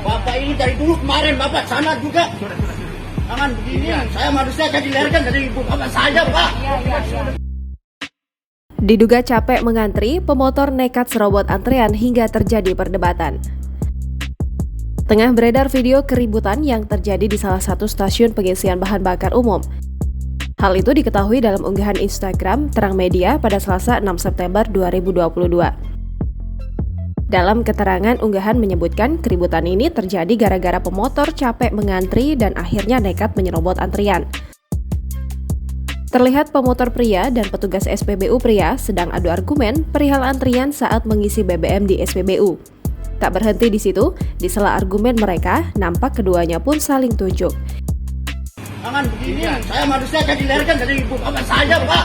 Bapak ini dari dulu kemarin Bapak sana juga. Jangan begini, saya manusia saya dilahirkan dari ibu bapak saya, Pak. Diduga capek mengantri, pemotor nekat serobot antrean hingga terjadi perdebatan. Tengah beredar video keributan yang terjadi di salah satu stasiun pengisian bahan bakar umum. Hal itu diketahui dalam unggahan Instagram Terang Media pada Selasa 6 September 2022. Dalam keterangan, unggahan menyebutkan keributan ini terjadi gara-gara pemotor capek mengantri dan akhirnya nekat menyerobot antrian. Terlihat pemotor pria dan petugas SPBU pria sedang adu argumen perihal antrian saat mengisi BBM di SPBU. Tak berhenti di situ, di sela argumen mereka, nampak keduanya pun saling tunjuk. Jangan begini, saya manusia saya dilahirkan dari ibu bapak saya, Pak.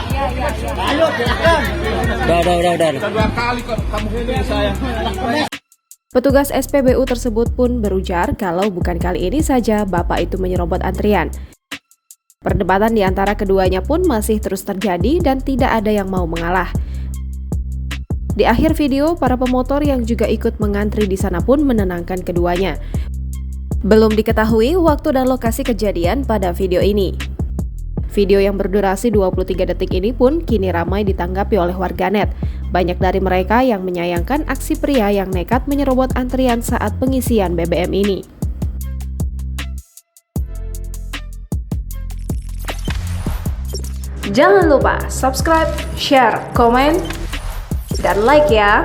Ayo, silakan. Udah. Dua kali kok kamu hubungi saya. Petugas SPBU tersebut pun berujar kalau bukan kali ini saja bapak itu menyerobot antrian. Perdebatan di antara keduanya pun masih terus terjadi dan tidak ada yang mau mengalah. Di akhir video, para pemotor yang juga ikut mengantri di sana pun menenangkan keduanya. Belum diketahui waktu dan lokasi kejadian pada video ini. Video yang berdurasi 23 detik ini pun kini ramai ditanggapi oleh warganet. Banyak dari mereka yang menyayangkan aksi pria yang nekat menyerobot antrian saat pengisian BBM ini. Jangan lupa subscribe, share, komen, dan like ya!